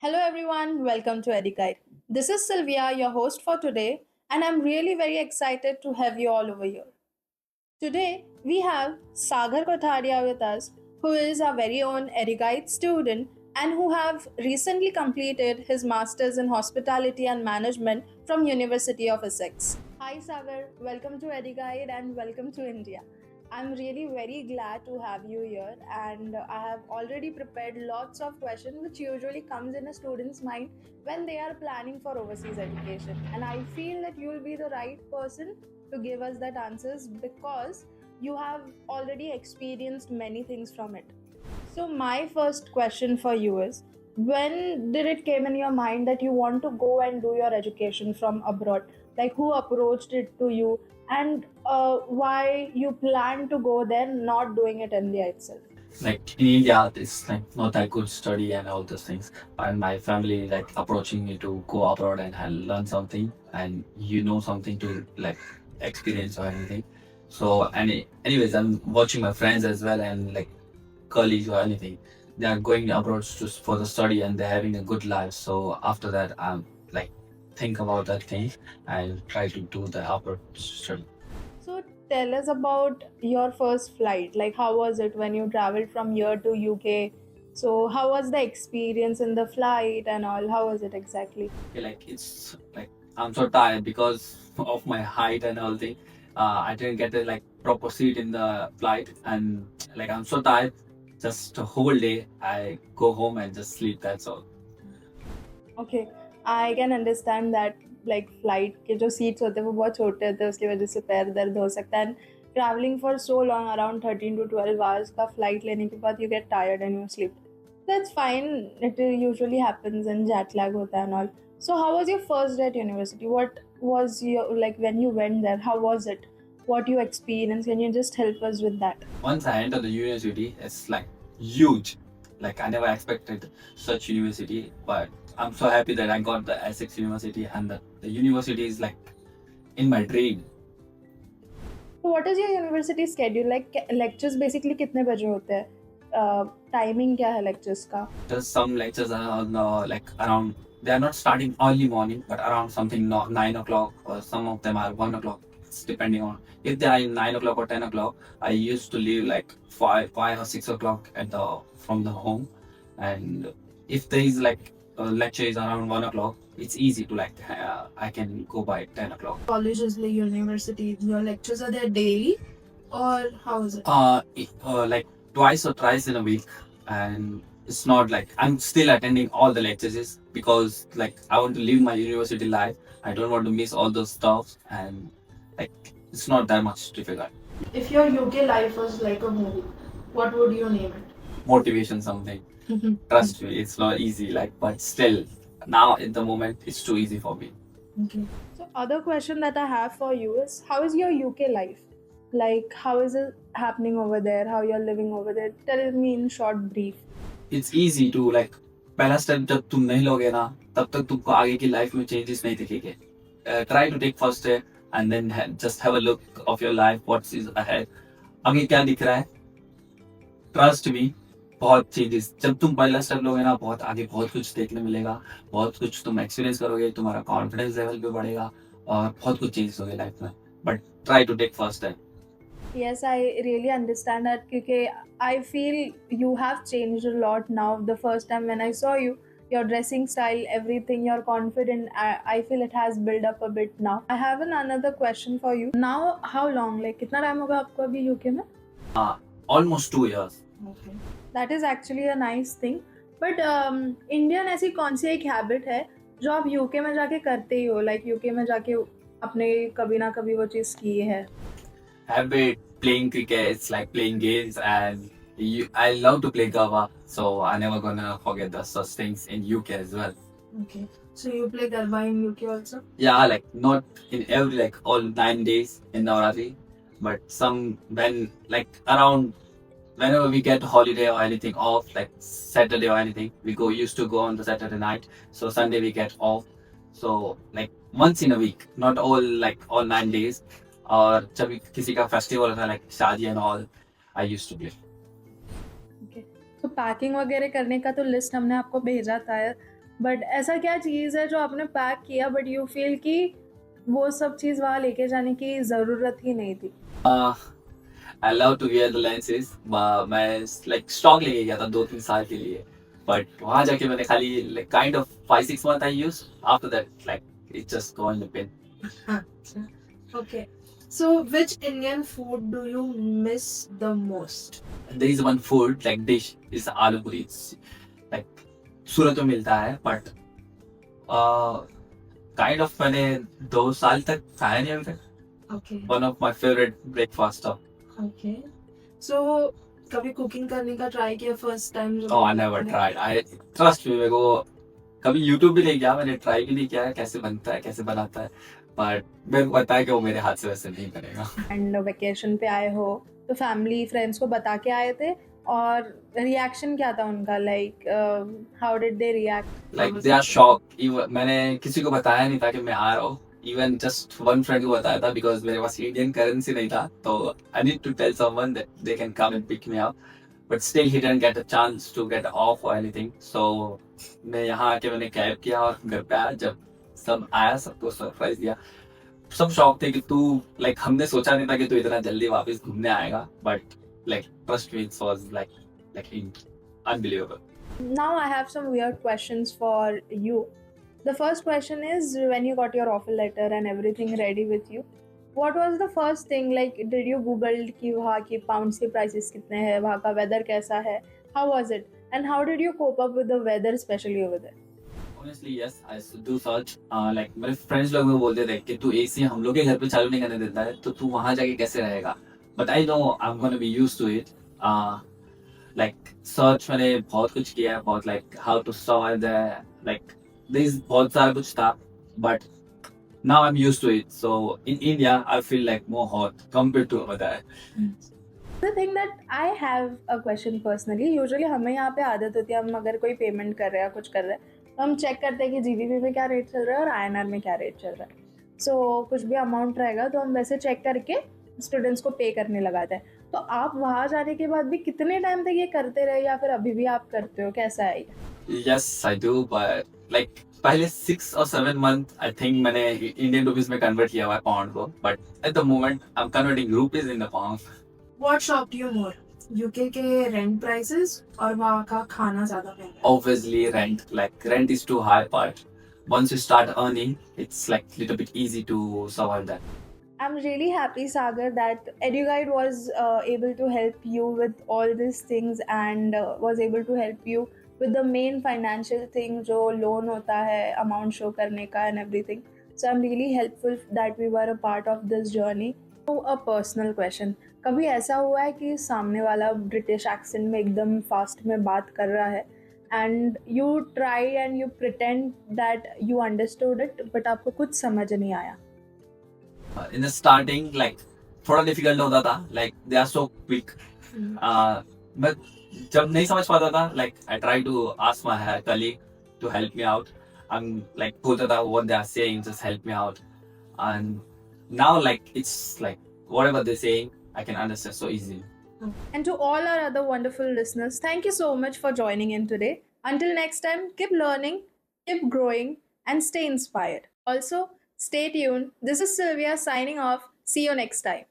Hello everyone, welcome to EduGuide. This is Sylvia, your host for today, and I'm really very excited to have you all over here. Today we have Sagar Kotharia with us, who is our very own EduGuide student and who have recently completed his masters in hospitality and management from University of Essex. Hi Sagar, welcome to EduGuide and welcome to India. I'm really very glad to have you here, and I have already prepared lots of questions which usually comes in a student's mind when they are planning for overseas education. And I feel that you will be the right person to give us that answers because you have already experienced many things from it. So my first question for you is, when did it came in your mind that you want to go and do your education from abroad? Like, who approached it to you, and why you plan to go there, not doing it in India itself? Like in India, it's like not that good study and all those things. And my family like approaching me to go abroad and learn something and something to like experience or anything. So anyways, I'm watching my friends as well and like colleagues or anything. They are going abroad just for the study and they're having a good life. So after that, I'm like think about that thing and try to do the abroad study. So tell us about your first flight. Like, how was it when you traveled from here to UK? So how was the experience in the flight and all? How was it exactly? Okay, like it's like I'm so tired because of my height and all thing. I didn't get a like proper seat in the flight, and like I'm so tired. Just a whole day, I go home and just sleep. That's all. Okay, I can understand that. Like flight के जो seats होते हैं वो बहुत छोटे होते हैं, उसकी वजह से पैर दर्द हो सकता है। And travelling for so long, around 13 to 12 hours का फ्लाइट लेने के बाद you get tired and you sleep. That's fine, it usually happens and jet lag होता है and all. So how was your first day at university? What was your, like, when you went there, how was it? What you experienced? Can you just help us with that? Once I enter the university, it's like huge. Like I never expected such university, but I'm so happy that I got the Essex University, and the university is like in my dream. So what is your university schedule? Like, lectures basically कितने बजे होते हैं? Timing क्या है lectures का? Just some lectures are on, like around, they are not starting early morning, but around something 9 o'clock, or some of them are 1 o'clock. It's depending on if they are in 9 o'clock or 10 o'clock. I used to leave like five or 6 o'clock at the from the home, and if there is like a lecture is around 1 o'clock, it's easy to like I can go by 10 o'clock. College is like university. Your lectures are there daily, or how is it? Like twice or thrice in a week, and it's not like I'm still attending all the lectures is because like I want to live my university life. I don't want to miss all those stuff, and like it's not that much difficult. If your UK life was like a movie, what would you name Motivation something. it? Trust me, it's not easy. Like, but still, now at the moment, it's too easy for me. Okay. So other question that I have for you is, how is your UK life? Like, how is it happening over there? How you're living over there? Tell me in short brief. It's easy to like पहला step जब तुम नहीं लोगे ना तब तक तुमको आगे की लाइफ में चेंजेस नहीं दिखेंगे. Try to take first step and then just have a look of your life, what is ahead. आगे क्या दिख रहा है? Trust me, बहुत चेंजेस जब तुम पहला स्टेप लोगे ना बहुत आगे बहुत कुछ देखने मिलेगा. बहुत कुछ तुम एक्सपीरियंस करोगे, तुम्हारा कॉन्फिडेंस लेवल भी बढ़ेगा और बहुत कुछ चेंजेस होगे लाइफ में. But try to take first step. Yes, I really understand that because I feel you have changed a lot now. The first time when I saw you, your dressing style, everything, you're confident. I feel it has built up a bit now. I have another question for you. Now, how long? Like, कितना time होगा आपको अभी UK में? Almost 2 years. Okay. That is actually a nice thing. But Indian ऐसी कौन सी एक habit है जो आप यूके में जाके करते ही हो? लाइक यूके में जाके अपने कभी ना कभी वो चीज़ की है. Habit playing cricket, it's like playing games, and I love to play Gava, so I never gonna forget the such things in UK as well. Okay. So you play Garba in UK also? Yeah, like not in every like all 9 days in Navratri, but some when like around whenever we get holiday or anything off, like Saturday or anything, we used to go on the Saturday night. So Sunday we get off. So like once in a week, not all 9 days. और जब किसी का festival होता है like शादी and all, I used to play. Okay. तो packing वगैरह करने का तो लिस्ट हमने आपको भेजा था. बट ऐसा क्या चीज़ है जो आपने पैक किया बट यू फील कि वो सब चीज़ वहाँ लेके जाने की ज़रूरत ही नहीं थी? Uh, I love to wear the lenses. मैं like स्टॉक लेके गया था 2-3 साल के लिए, बट वहाँ जाके मैंने खाली like kind of 5-6 months I used. After that, like it just go in the bin. अच्छा, okay. So which Indian food do you miss the most? There is one food like dish is aloo puri. It's like सूरत में मिलता है, but kind of मैंने 2 साल तक खाया नहीं अभी तक. Okay. One of my favourite breakfast. Okay. So कभी कुकिंग करने का ट्राई किया first time? Oh, I never tried. I trust me, मेरे को कभी YouTube भी नहीं किया, मैंने ट्राई भी नहीं किया है कैसे बनता है कैसे बनाता है, बट मेरे को पता है कि वो मेरे हाथ से वैसे नहीं बनेगा. एंड वेकेशन पे आए हो तो फैमिली फ्रेंड्स को बता के आए थे, और रिएक्शन क्या था उनका? Like how did they react? Like they are shock. मैंने किसी को बताया नहीं था कि मैं आ रहा हूँ. इवन जस्ट वन फ्रेंड को बताया था बिकॉज मेरे पास इंडियन करेंसी नहीं था, तो I need to tell someone that they can come and pick me up, but still he didn't get a chance to get off or anything. So मैं यहाँ आके मैंने कैब किया और घर पे आया. जब सब आया सबको सरप्राइज दिया. सब शॉक थे कि तू लाइक हमने सोचा नहीं था कि तू इतना जल्दी वापस घूमने आएगा, but like trust me it was like unbelievable. Now I have some weird questions for you. The first question is, when you got your offer letter and everything ready with you, what was the first thing? Like, did you Google कि वहाँ की pounds के prices कितने हैं, वहाँ का weather कैसा है? How was it? And how did you cope up with the weather, especially over there? Honestly, yes, I do search. Like मेरे फ्रेंड्स लोग भी बोलते थे कि तू एसी हम लोग के घर पे चालू नहीं करने देता है, तो तू वहाँ जाके कैसे रहेगा. But I know I am gonna be used to it. Like search मैंने बहुत कुछ किया है, बहुत like how to survive there, like this बहुत सारा कुछ था, but now I'm used to it. So in India, I feel like more hot compared to over there. The thing that I have a question personally, usually हमें यहाँ पे आदत होती है, हम अगर कोई पेमेंट कर रहे हैं कुछ कर रहे हैं तो हम चेक करते हैं कि जीबीपी में क्या रेट चल रहा है और आईएनआर में क्या रेट चल रहा है. सो कुछ भी अमाउंट रहेगा तो हम वैसे चेक करके स्टूडेंट्स को पे करने लगाते हैं. तो आप वहाँ जाने के बाद भी कितने टाइम तक ये करते रहे, या फिर अभी भी आप करते हो? कैसा है ये? Yes, I do, but like पहले 6 or 7 month I think मैंने इंडियन रुपीज में कन्वर्ट किया हुआ है पाउंड को, but at the moment I'm converting rupees in the pound. What shocked you more? UK के रेंट प्राइसेस और वहाँ का खाना ज्यादा महंगा है? Obviously rent is too high, but once you start earning, it's like little bit easy to survive that. I'm really happy, Sagar, that EduGuide was able to help you with all these things and was able to help you with the main financial thing, जो loan होता है, amount show करने का and everything. So I'm really helpful that we were a part of this journey. So a personal question. कभी ऐसा हुआ है कि सामने वाला ब्रिटिश एक्सेंट में एकदम फास्ट में बात कर रहा है and you try and you pretend that you understood it, but आपको कुछ समझ नहीं आया? In the starting, like थोड़ा डिफिकल्ट होता था, like they are so quick. But जब नहीं समझ पाता था, like I try to ask my colleague to help me out. I'm like बोलता था what they are saying, just help me out. And now like it's like whatever they're saying, I can understand so easily. And to all our other wonderful listeners, thank you so much for joining in today. Until next time, keep learning, keep growing, and stay inspired. Also, stay tuned. This is Sylvia signing off. See you next time.